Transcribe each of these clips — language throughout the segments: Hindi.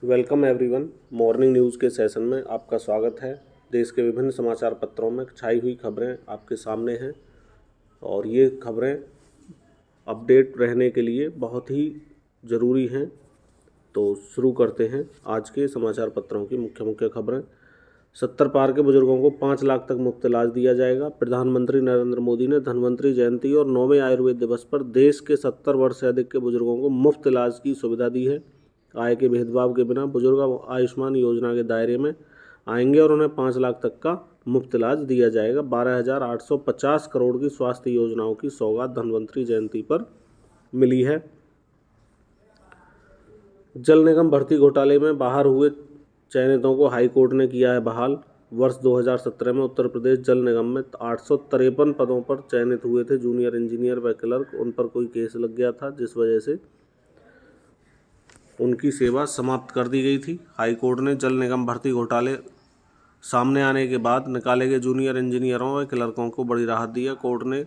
Welcome everyone. मॉर्निंग न्यूज़ के सेशन में आपका स्वागत है। देश के विभिन्न समाचार पत्रों में छाई हुई खबरें आपके सामने हैं और ये खबरें अपडेट रहने के लिए बहुत ही ज़रूरी हैं। तो शुरू करते हैं आज के समाचार पत्रों की मुख्य खबरें। 70 पार के बुजुर्गों को 5 लाख तक मुफ्त इलाज दिया जाएगा। प्रधानमंत्री नरेंद्र मोदी ने धन्वंतरि जयंती और 9वें आयुर्वेद दिवस पर देश के 70 वर्ष से अधिक के बुजुर्गों को मुफ्त इलाज की सुविधा दी है। आय के भेदभाव के बिना बुजुर्ग आयुष्मान योजना के दायरे में आएंगे और उन्हें 5 लाख तक का मुफ्त इलाज दिया जाएगा। 12,850 करोड़ की स्वास्थ्य योजनाओं की सौगात धन्वंतरि जयंती पर मिली है। जल निगम भर्ती घोटाले में बाहर हुए चयनितों को हाईकोर्ट ने किया है बहाल। वर्ष 2017 में उत्तर प्रदेश जल निगम में 853 पदों पर चयनित हुए थे जूनियर इंजीनियर व क्लर्क। उन पर कोई केस लग गया था जिस वजह से उनकी सेवा समाप्त कर दी गई थी। हाईकोर्ट ने जल निगम भर्ती घोटाले सामने आने के बाद निकाले गए जूनियर इंजीनियरों व क्लर्कों को बड़ी राहत दी है। कोर्ट ने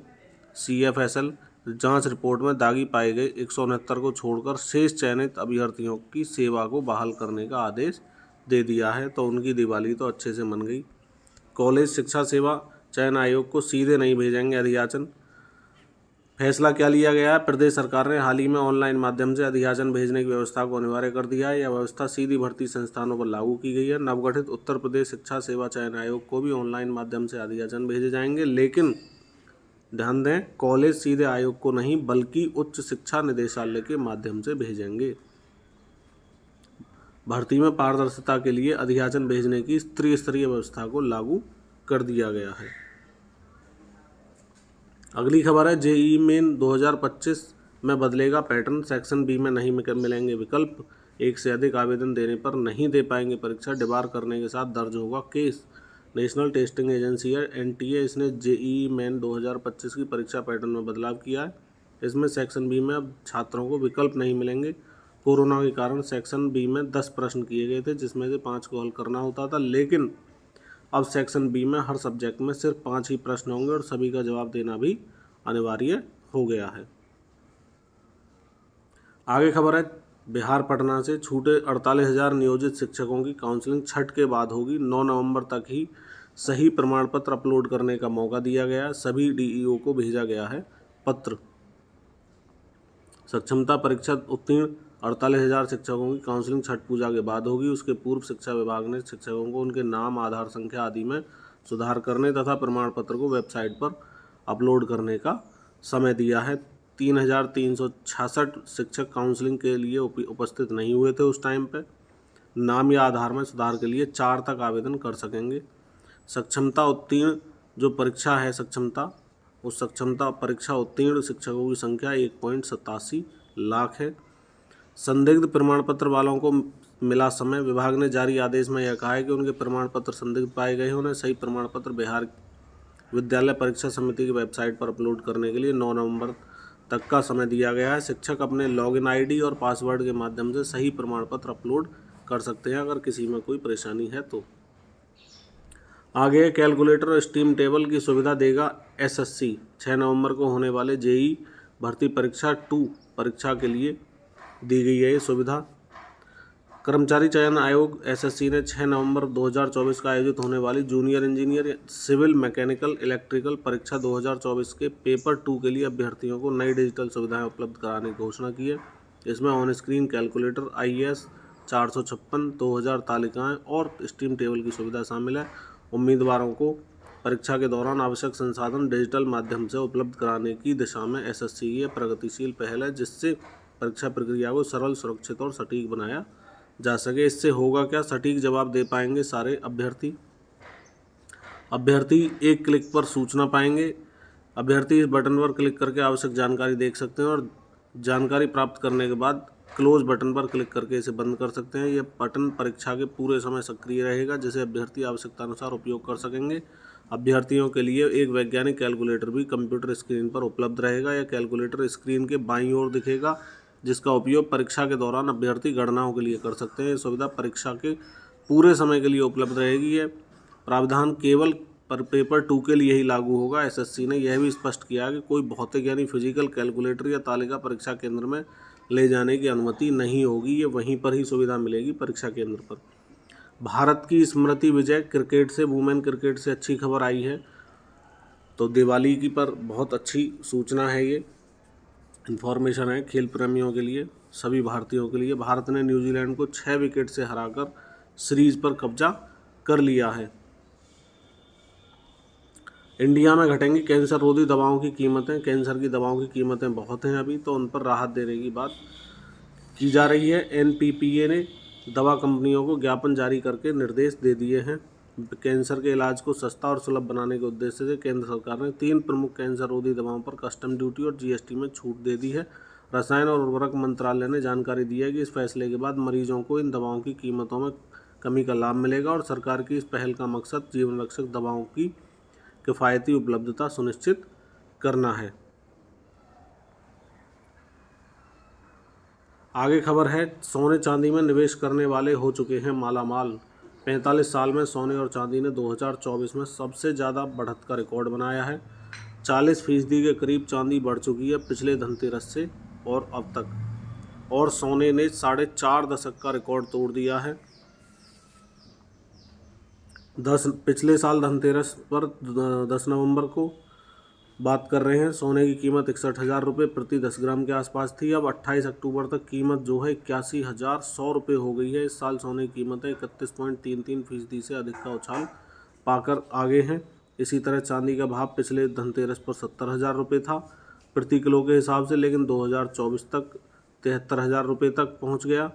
CFSL जांच रिपोर्ट में दागी पाए गए 169 को छोड़कर शेष चयनित अभ्यर्थियों की सेवा को बहाल करने का आदेश दे दिया है। तो उनकी दिवाली तो अच्छे से मन गई। कॉलेज शिक्षा सेवा चयन आयोग को सीधे नहीं भेजेंगे अधियाचन। फैसला क्या लिया गया है? प्रदेश सरकार ने हाल ही में ऑनलाइन माध्यम से अधियाचन भेजने की व्यवस्था को अनिवार्य कर दिया है। यह व्यवस्था सीधी भर्ती संस्थानों पर लागू की गई है। नवगठित उत्तर प्रदेश शिक्षा सेवा चयन आयोग को भी ऑनलाइन माध्यम से अधियाचन भेजे जाएंगे, लेकिन ध्यान दें, कॉलेज सीधे आयोग को नहीं बल्कि उच्च शिक्षा निदेशालय के माध्यम से भेजेंगे। भर्ती में पारदर्शिता के लिए अधियाचन भेजने की त्रिस्तरीय व्यवस्था को लागू कर दिया गया है। अगली खबर है, JEE मेन 2025 में बदलेगा पैटर्न। सेक्शन बी में नहीं मिलेंगे विकल्प। एक से अधिक आवेदन देने पर नहीं दे पाएंगे परीक्षा। डिबार करने के साथ दर्ज होगा केस। नेशनल टेस्टिंग एजेंसी है NTA, इसने JEE मेन 2025 की परीक्षा पैटर्न में बदलाव किया है। इसमें सेक्शन बी में अब छात्रों को विकल्प नहीं मिलेंगे। कोरोना के कारण सेक्शन बी में 10 प्रश्न किए गए थे जिसमें से 5 को हल करना होता था, लेकिन अब सेक्शन बी में हर सब्जेक्ट में सिर्फ 5 ही प्रश्न होंगे और सभी का जवाब देना भी अनिवार्य हो गया है। आगे खबर है, बिहार पटना से छूटे 48,000 नियोजित शिक्षकों की काउंसलिंग छठ के बाद होगी। 9 नवंबर तक ही सही प्रमाण पत्र अपलोड करने का मौका दिया गया है। सभी DEO को भेजा गया है पत्र। सक्षमता परीक्षा उत्तीर्ण 48,000 शिक्षकों की काउंसलिंग छठ पूजा के बाद होगी। उसके पूर्व शिक्षा विभाग ने शिक्षकों को उनके नाम, आधार संख्या आदि में सुधार करने तथा प्रमाण पत्र को वेबसाइट पर अपलोड करने का समय दिया है। 3,366 शिक्षक काउंसलिंग के लिए उपस्थित नहीं हुए थे उस टाइम पे। नाम या आधार में सुधार के लिए 4 तक आवेदन कर सकेंगे। सक्षमता उत्तीर्ण जो परीक्षा है उस सक्षमता परीक्षा उत्तीर्ण शिक्षकों की संख्या 1.87 लाख है। संदिग्ध प्रमाण पत्र वालों को मिला समय। विभाग ने जारी आदेश में यह कहा है कि उनके प्रमाण पत्र संदिग्ध पाए गए हैं उन्हें सही प्रमाण पत्र बिहार विद्यालय परीक्षा समिति की वेबसाइट पर अपलोड करने के लिए 9 नवंबर तक का समय दिया गया है। शिक्षक अपने लॉगिन ID और पासवर्ड के माध्यम से सही प्रमाण पत्र अपलोड कर सकते हैं अगर किसी में कोई परेशानी है तो। आगे कैलकुलेटर और स्टीम टेबल की सुविधा देगा SSC। 6 नवंबर को होने वाले JEE भर्ती परीक्षा 2 परीक्षा के लिए दी गई है ये सुविधा। कर्मचारी चयन आयोग SSC ने 6 नवंबर 2024 का आयोजित होने वाली junior engineer civil mechanical electrical परीक्षा 2024 के पेपर 2 के लिए अभ्यर्थियों को नई डिजिटल सुविधाएं उपलब्ध कराने की घोषणा की है। इसमें ऑन स्क्रीन कैलकुलेटर, IAS 456, 2000 तालिकाएं और स्टीम टेबल की सुविधा शामिल है। उम्मीदवारों को परीक्षा के दौरान आवश्यक संसाधन डिजिटल माध्यम से उपलब्ध कराने की दिशा में SSC की प्रगतिशील पहल है, जिससे परीक्षा प्रक्रिया को सरल, सुरक्षित और सटीक बनाया जा सके। इससे होगा क्या, सटीक जवाब दे पाएंगे सारे अभ्यर्थी एक क्लिक पर सूचना पाएंगे। अभ्यर्थी इस बटन पर क्लिक करके आवश्यक जानकारी देख सकते हैं और जानकारी प्राप्त करने के बाद क्लोज बटन पर क्लिक करके इसे बंद कर सकते हैं। यह बटन परीक्षा के पूरे समय सक्रिय रहेगा, जिसे अभ्यर्थी आवश्यकता अनुसार उपयोग कर सकेंगे। अभ्यर्थियों के लिए एक वैज्ञानिक कैलकुलेटर भी कंप्यूटर स्क्रीन पर उपलब्ध रहेगा। यह कैलकुलेटर स्क्रीन के बाईं ओर दिखेगा, जिसका उपयोग परीक्षा के दौरान अभ्यर्थी गणनाओं के लिए कर सकते हैं। ये सुविधा परीक्षा के पूरे समय के लिए उपलब्ध रहेगी। है प्रावधान केवल पेपर 2 के लिए ही लागू होगा। SSC ने यह भी स्पष्ट किया कि कोई भौतिक यानी फिजिकल कैलकुलेटर या तालिका परीक्षा केंद्र में ले जाने की अनुमति नहीं होगी, ये वहीं पर ही सुविधा मिलेगी परीक्षा केंद्र पर। भारत की स्मृति विजय क्रिकेट से, वुमेन क्रिकेट से अच्छी खबर आई है। तो दिवाली की पर बहुत अच्छी सूचना है, ये इन्फॉर्मेशन है खेल प्रेमियों के लिए, सभी भारतीयों के लिए। भारत ने न्यूजीलैंड को 6 विकेट से हराकर सीरीज पर कब्जा कर लिया है। इंडिया में घटेंगी कैंसर रोधी दवाओं की कीमतें। कैंसर की दवाओं की कीमतें बहुत हैं अभी, तो उन पर राहत देने की बात की जा रही है। एनपीपीए ने दवा कंपनियों को ज्ञापन जारी करके निर्देश दे दिए हैं। कैंसर के इलाज को सस्ता और सुलभ बनाने के उद्देश्य से केंद्र सरकार ने 3 प्रमुख कैंसर रोधी दवाओं पर कस्टम ड्यूटी और जीएसटी में छूट दे दी है। रसायन और उर्वरक मंत्रालय ने जानकारी दी है कि इस फैसले के बाद मरीजों को इन दवाओं की कीमतों में कमी का लाभ मिलेगा और सरकार की इस पहल का मकसद जीवन रक्षक दवाओं की किफ़ायती उपलब्धता सुनिश्चित करना है। आगे खबर है, सोने चांदी में निवेश करने वाले हो चुके हैं मालामाल। 45 साल में सोने और चांदी ने 2024 में सबसे ज़्यादा बढ़त का रिकॉर्ड बनाया है। 40% के करीब चांदी बढ़ चुकी है पिछले धनतेरस से और अब तक, और सोने ने 4.5 दशक का रिकॉर्ड तोड़ दिया है। पिछले साल धनतेरस पर 10 नवंबर को बात कर रहे हैं, सोने की कीमत 61,000 रुपये प्रति 10 ग्राम के आसपास थी। अब 28 अक्टूबर तक कीमत जो है 81,100 रुपये हो गई है। इस साल सोने की कीमतें 31.33% से अधिक का उछाल पाकर आगे हैं। इसी तरह चांदी का भाव पिछले धनतेरस पर 70,000 रुपये था प्रति किलो के हिसाब से, लेकिन 2024 तक 73,000 रुपये तक पहुँच गया।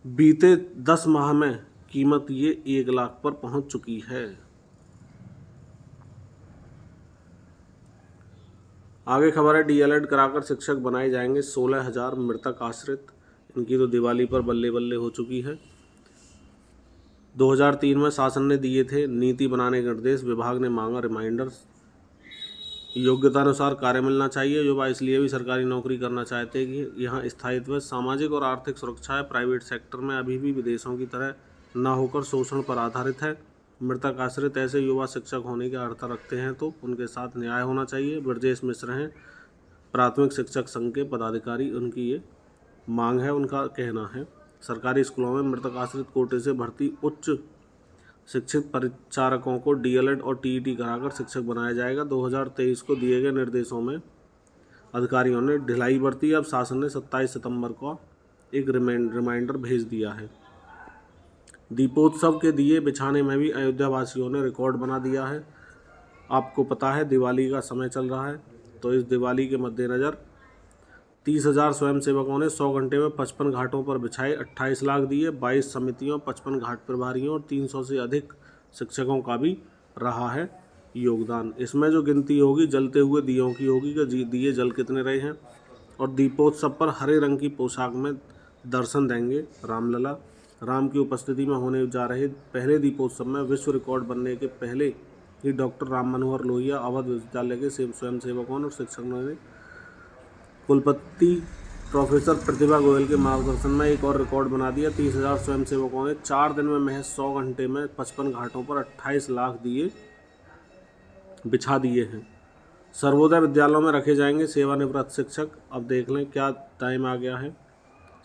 बीते 10 माह में कीमत ये 1 लाख पर पहुँच चुकी है। आगे खबर है, डीएलएड कराकर शिक्षक बनाए जाएंगे 16,000 मृतक आश्रित। इनकी तो दिवाली पर बल्ले बल्ले हो चुकी है। 2003 में शासन ने दिए थे नीति बनाने के निर्देश, विभाग ने मांगा रिमाइंडर। योग्यता अनुसार कार्य मिलना चाहिए। युवा इसलिए भी सरकारी नौकरी करना चाहते हैं कि यहाँ स्थायित्व है, सामाजिक और आर्थिक सुरक्षा है। प्राइवेट सेक्टर में अभी भी विदेशों की तरह ना होकर शोषण पर आधारित है। मृतक आश्रित ऐसे युवा शिक्षक होने की अर्हता रखते हैं तो उनके साथ न्याय होना चाहिए। ब्रजेश मिश्र हैं प्राथमिक शिक्षक संघ के पदाधिकारी, उनकी ये मांग है, उनका कहना है। सरकारी स्कूलों में मृतक आश्रित कोटे से भर्ती उच्च शिक्षित परिचारकों को डीएलएड और टीईटी कराकर शिक्षक बनाया जाएगा। 2023 को दिए गए निर्देशों में अधिकारियों ने ढिलाई बरती। अब शासन ने 27 सितंबर को एक रिमाइंडर भेज दिया है। दीपोत्सव के दिए बिछाने में भी अयोध्या वासियों ने रिकॉर्ड बना दिया है। आपको पता है दिवाली का समय चल रहा है, तो इस दिवाली के मद्देनज़र 30,000 स्वयंसेवकों ने 100 घंटे में 55 घाटों पर बिछाए 28 लाख दिए। 22 समितियों, 55 घाट प्रभारियों और 300 से अधिक शिक्षकों का भी रहा है योगदान। इसमें जो गिनती होगी जलते हुए दियों की होगी कि दिए जल कितने रहे हैं। और दीपोत्सव पर हरे रंग की पोशाक में दर्शन देंगे रामलला। राम की उपस्थिति में होने जा रहे पहले दीपोत्सव में विश्व रिकॉर्ड बनने के पहले ही डॉक्टर राम मनोहर लोहिया अवध विश्वविद्यालय के स्वयंसेवकों और शिक्षकों ने कुलपति प्रोफेसर प्रतिभा गोयल के मार्गदर्शन में एक और रिकॉर्ड बना दिया। 30,000 स्वयंसेवकों ने 4 दिन में महज 100 घंटे में 55 घाटों पर 28 लाख दिए बिछा दिए हैं। सर्वोदय विद्यालयों में रखे जाएंगे सेवानिवृत्त शिक्षक। अब देख लें क्या टाइम आ गया है।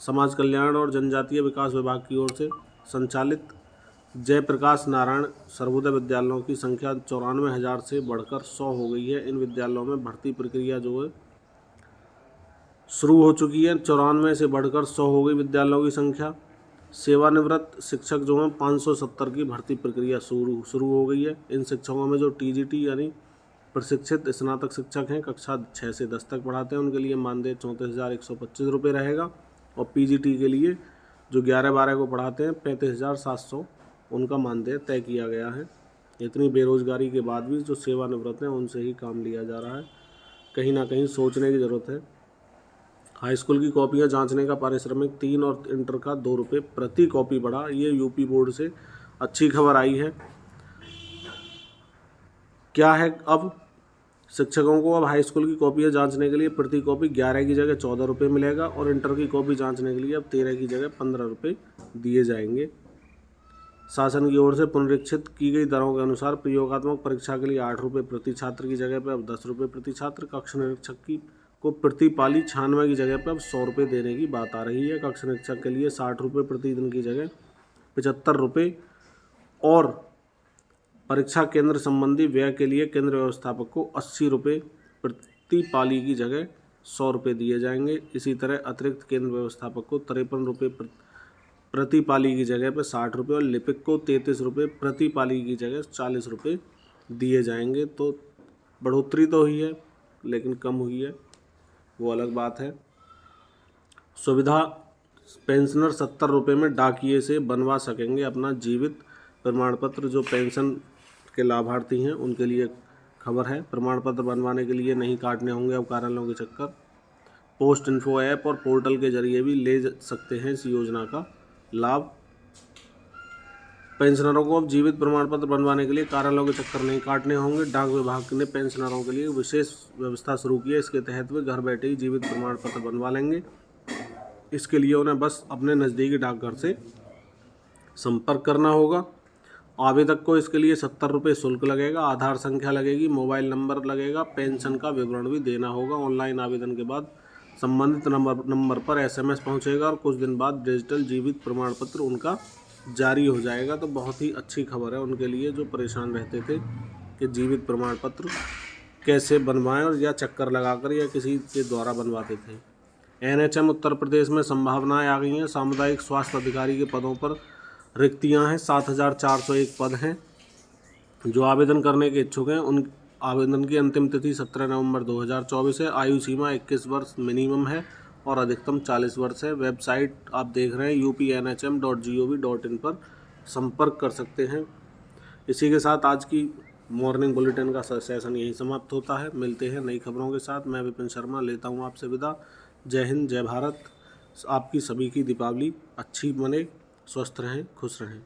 समाज कल्याण और जनजातीय विकास विभाग की ओर से संचालित जयप्रकाश नारायण सर्वोदय विद्यालयों की संख्या 94,000 से बढ़कर 100 हो गई है। इन विद्यालयों में भर्ती प्रक्रिया जो है शुरू हो चुकी है। 94 से बढ़कर 100 हो गई विद्यालयों की संख्या। सेवानिवृत्त शिक्षक जो हैं 570 की भर्ती प्रक्रिया शुरू हो गई है। इन शिक्षकों में जो टीजीटी यानी प्रशिक्षित स्नातक शिक्षक हैं, कक्षा 6 से 10 तक पढ़ाते हैं, उनके लिए मानदेय 34,125 रुपये रहेगा। और पीजीटी के लिए जो 11-12 को पढ़ाते हैं 35,700 उनका मानदेय तय किया गया है। इतनी बेरोजगारी के बाद भी जो सेवानिवृत्त हैं उनसे ही काम लिया जा रहा है। कहीं ना कहीं सोचने की ज़रूरत है। हाई स्कूल की कॉपियां जांचने का पारिश्रमिक 3 और इंटर का 2 रुपये प्रति कॉपी बढ़ा। ये यूपी बोर्ड से अच्छी खबर आई है। क्या है, अब शिक्षकों को अब हाई स्कूल की कॉपियाँ जांचने के लिए प्रति कॉपी 11 की जगह 14 रुपये मिलेगा और इंटर की कॉपी जांचने के लिए अब 13 की जगह 15 रुपये दिए जाएंगे। शासन की ओर से पुनरीक्षित की गई दरों के अनुसार प्रयोगात्मक परीक्षा के लिए 8 रुपये प्रति छात्र की जगह पर अब 10 रुपये प्रति छात्र। कक्ष निरीक्षक की को प्रति पाली 96 की जगह पर अब 100 रुपये देने की बात आ रही है। कक्ष निरीक्षक के लिए 60 रुपये प्रतिदिन की जगह 75 रुपये और परीक्षा केंद्र संबंधी व्यय के लिए केंद्र व्यवस्थापक को 80 रुपये प्रति पाली की जगह 100 रुपये दिए जाएंगे। इसी तरह अतिरिक्त केंद्र व्यवस्थापक को 53 रुपये प्रति पाली की जगह पर 60 रुपये और लिपिक को 33 रुपये प्रति पाली की जगह 40 रुपये दिए जाएंगे। तो बढ़ोतरी तो हुई है लेकिन कम हुई है, वो अलग बात है। सुविधा पेंशनर 70 रुपये में डाकिए से बनवा सकेंगे अपना जीवित प्रमाण पत्र। जो पेंशन के लाभार्थी हैं उनके लिए खबर है। प्रमाण पत्र बनवाने के लिए नहीं काटने होंगे अब कार्यालयों के चक्कर। पोस्ट इन्फो ऐप और पोर्टल के जरिए भी ले सकते हैं इस योजना का लाभ। पेंशनरों को अब जीवित प्रमाण पत्र बनवाने के लिए कार्यालयों के चक्कर नहीं काटने होंगे। डाक विभाग ने पेंशनरों के लिए विशेष व्यवस्था शुरू की है। इसके तहत वे घर बैठे ही जीवित प्रमाण पत्र बनवा लेंगे। इसके लिए उन्हें बस अपने नज़दीकी डाकघर से संपर्क करना होगा। आवेदक को इसके लिए 70 रुपये शुल्क लगेगा। आधार संख्या लगेगी, मोबाइल नंबर लगेगा, पेंशन का विवरण भी देना होगा। ऑनलाइन आवेदन के बाद संबंधित नंबर पर SMS पहुंचेगा और कुछ दिन बाद डिजिटल जीवित प्रमाण पत्र उनका जारी हो जाएगा। तो बहुत ही अच्छी खबर है उनके लिए जो परेशान रहते थे कि जीवित प्रमाण पत्र कैसे बनवाएं और या चक्कर लगाकर या किसी के द्वारा बनवाते थे। NHM उत्तर प्रदेश में संभावनाएं आ गई हैं। सामुदायिक स्वास्थ्य अधिकारी के पदों पर रिक्तियां हैं। 7401 पद हैं। जो आवेदन करने के इच्छुक हैं उन आवेदन की अंतिम तिथि 17 नवंबर 2024 है। आयु सीमा 21 वर्ष मिनिमम है और अधिकतम 40 वर्ष है। वेबसाइट आप देख रहे हैं upnhm.gov.in पर संपर्क कर सकते हैं। इसी के साथ आज की मॉर्निंग बुलेटिन का सेशन यही समाप्त होता है। मिलते हैं नई खबरों के साथ। मैं विपिन शर्मा लेता हूं आपसे विदा। जय हिंद, जय भारत। आपकी सभी की दीपावली अच्छी बने, स्वस्थ रहें, खुश रहें।